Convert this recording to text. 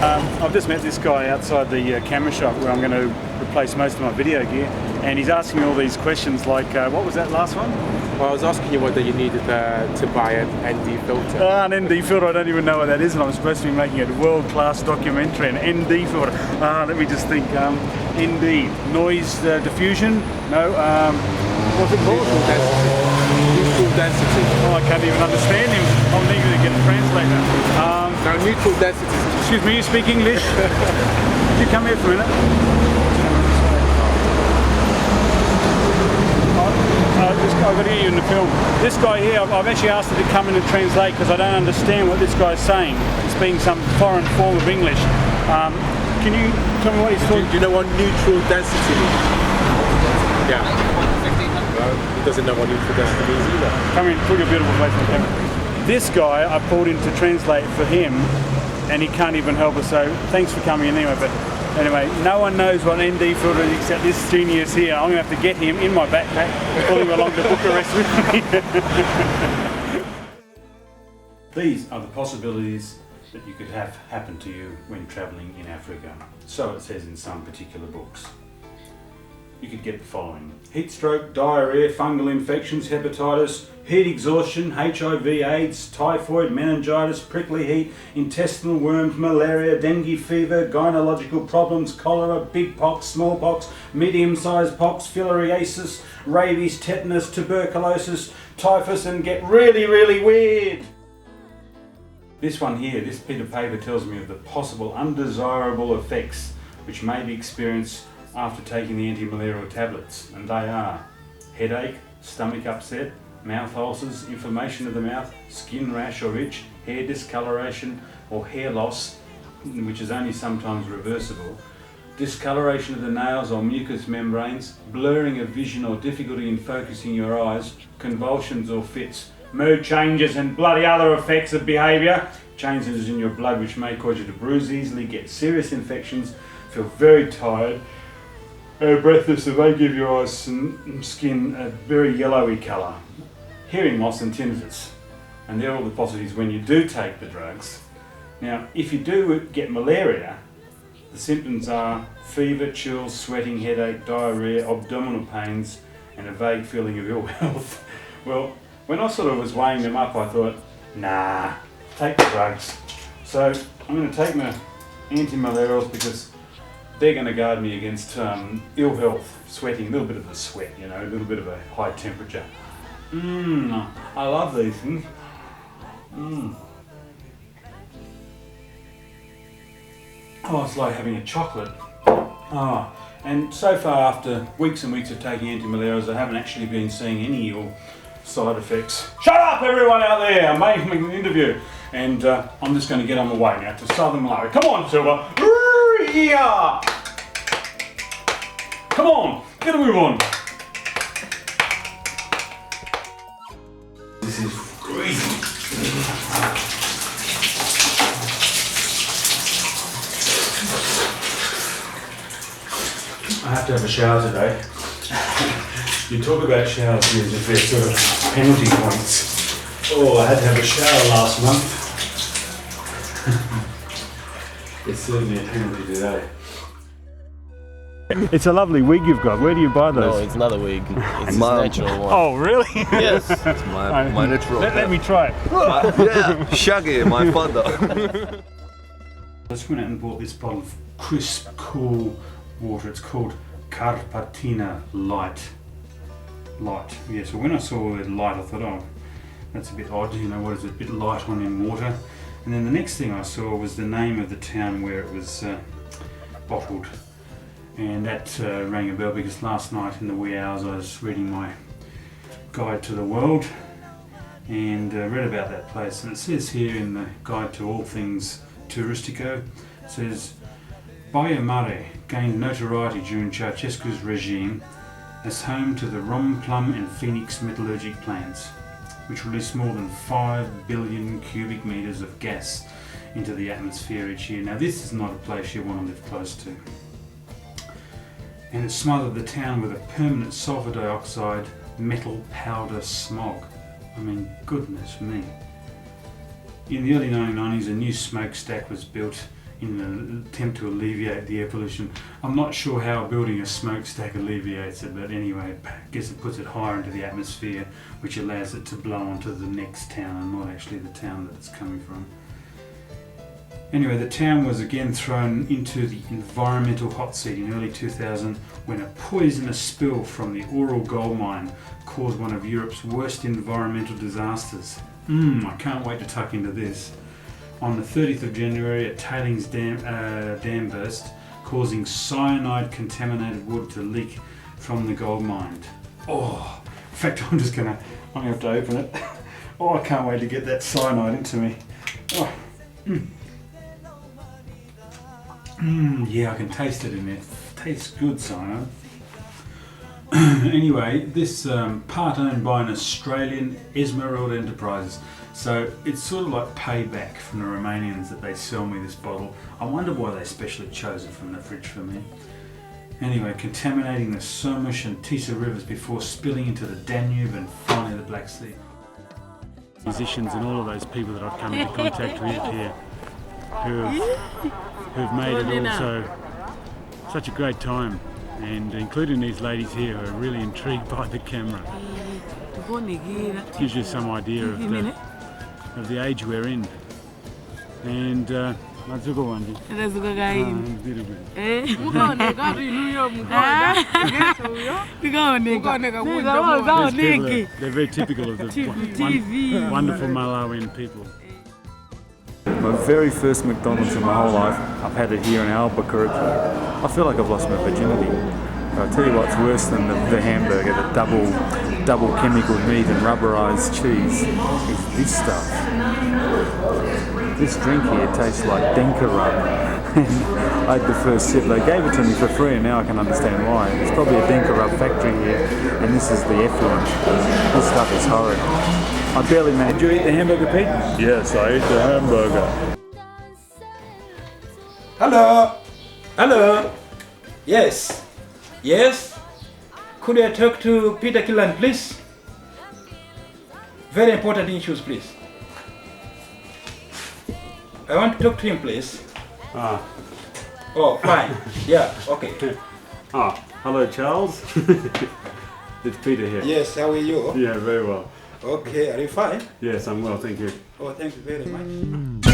I've just met this guy outside the camera shop where I'm going to replace most of my video gear, and he's asking me all these questions like, what was that last one? Well, I was asking you whether you needed to buy an ND filter. An ND filter, I don't even know what that is, and I'm supposed to be making a world-class documentary, an ND filter. Let me just think, ND, noise diffusion? No, what's it called? Neutral density. Oh, I can't even understand him. I'll need to get a translator. Now, neutral density. Excuse me, you speak English? Could you come here for a minute? I've got to get you in the film. This guy here, I've actually asked him to come in and translate because I don't understand what this guy's saying. It's being some foreign form of English. Can you tell me what he's talking? Do you know what neutral density means? Yeah. Well, he doesn't know what neutral density means either. Come in, put your beautiful face on camera. This guy I pulled in to translate for him, and he can't even help us, so thanks for coming in anyway. But anyway, no one knows what ND filter is except this genius here. I'm going to have to get him in my backpack, pull him along to Bucharest with me. These are the possibilities that you could have happen to you when travelling in Africa. So it says in some particular books. You could get the following: heat stroke, diarrhea, fungal infections, hepatitis, heat exhaustion, HIV, AIDS, typhoid, meningitis, prickly heat, intestinal worms, malaria, dengue fever, gynecological problems, cholera, big pox, smallpox, medium-sized pox, filariasis, rabies, tetanus, tuberculosis, typhus, and get really, really weird. This one here, this bit of paper tells me of the possible undesirable effects which may be experienced after taking the anti-malarial tablets, and they are headache, stomach upset, mouth ulcers, inflammation of the mouth, skin rash or itch, hair discoloration or hair loss, which is only sometimes reversible, discoloration of the nails or mucous membranes, blurring of vision or difficulty in focusing your eyes, convulsions or fits, mood changes and bloody other effects of behaviour, changes in your blood which may cause you to bruise easily, get serious infections, feel very tired, breathless, and may give your eyes and skin a very yellowy colour, hearing loss and tinnitus. And they're all the possibilities when you do take the drugs. Now, if you do get malaria, the symptoms are fever, chills, sweating, headache, diarrhea, abdominal pains, and a vague feeling of ill health. Well, when I sort of was weighing them up, I thought, nah, take the drugs. So I'm going to take my anti-malarials because they're going to guard me against ill health, sweating, a little bit of the sweat, you know, a little bit of a high temperature. I love these things. Oh, it's like having a chocolate. And so far, after weeks and weeks of taking anti-malarials, I haven't actually been seeing any ill side effects. Shut up, everyone out there! I'm making an interview, and I'm just going to get on my way now to southern Malawi. Come on, Silver! Yeah! Come on, get a move on. This is freezing. I have to have a shower today. You talk about showers here as if they're sort of penalty points. Oh, I had to have a shower last month. It's certainly a penalty today. It's a lovely wig you've got. Where do you buy those? No, it's not a wig. It's a natural one. Oh, really? Yes. It's my natural. Let me try it. Yeah, Shaggy, my father. I just went out and bought this bottle of crisp, cool water. It's called Carpatina Light. Yeah, so when I saw the light, I thought, oh, that's a bit odd, you know, what is it, a bit light on in water? And then the next thing I saw was the name of the town where it was bottled. And that rang a bell because last night in the wee hours I was reading my Guide to the World and read about that place. And it says here in the Guide to All Things Touristico, it says, Baia Mare gained notoriety during Ceausescu's regime as home to the Rom, Plum and Phoenix metallurgic plants, which release more than 5 billion cubic metres of gas into the atmosphere each year. Now this is not a place you want to live close to. And it smothered the town with a permanent sulfur dioxide metal powder smog. I mean, goodness me. In the early 1990s, a new smokestack was built in an attempt to alleviate the air pollution. I'm not sure how building a smokestack alleviates it, but anyway, I guess it puts it higher into the atmosphere, which allows it to blow onto the next town and not actually the town that it's coming from. Anyway, the town was again thrown into the environmental hot seat in early 2000 when a poisonous spill from the Ural gold mine caused one of Europe's worst environmental disasters. I can't wait to tuck into this. On the 30th of January, a tailings dam burst, causing cyanide contaminated wood to leak from the gold mine. Oh, in fact, I'm gonna have to open it. Oh, I can't wait to get that cyanide into me. Oh. Yeah, I can taste it in there. Tastes good, cyanide. Anyway, this part owned by an Australian Esmeralda Enterprises. So it's sort of like payback from the Romanians that they sell me this bottle. I wonder why they specially chose it from the fridge for me. Anyway, contaminating the Somush and Tisa rivers before spilling into the Danube and finally the Black Sea. Musicians and all of those people that I've come into contact with here who've made it also such a great time, and including these ladies here who are really intrigued by the camera. It gives you some idea of the age we're in. And Mazuko Wanji. They're very typical of the wonderful Malawian people. My very first McDonald's in my whole life, I've had it here in Albuquerque. I feel like I've lost my virginity. But I'll tell you what's worse than the hamburger, the double chemical meat and rubberized cheese, is this stuff. This drink here tastes like Denka rub. And I had the first sip. They gave it to me for free, and now I can understand why. There's probably a Denka rub factory here, and this is the effluent. This stuff is horrid. I barely managed. Did you eat the hamburger, Pete? Yes, I ate the hamburger. Hello? Hello? Yes? Yes? Could I talk to Peter Killan, please? Very important issues, please. I want to talk to him, please. Oh, fine. Yeah, okay. Hello, Charles. It's Peter here. Yes, how are you? Yeah, very well. Okay, are you fine? Yes, I'm well, thank you. Oh, thank you very much.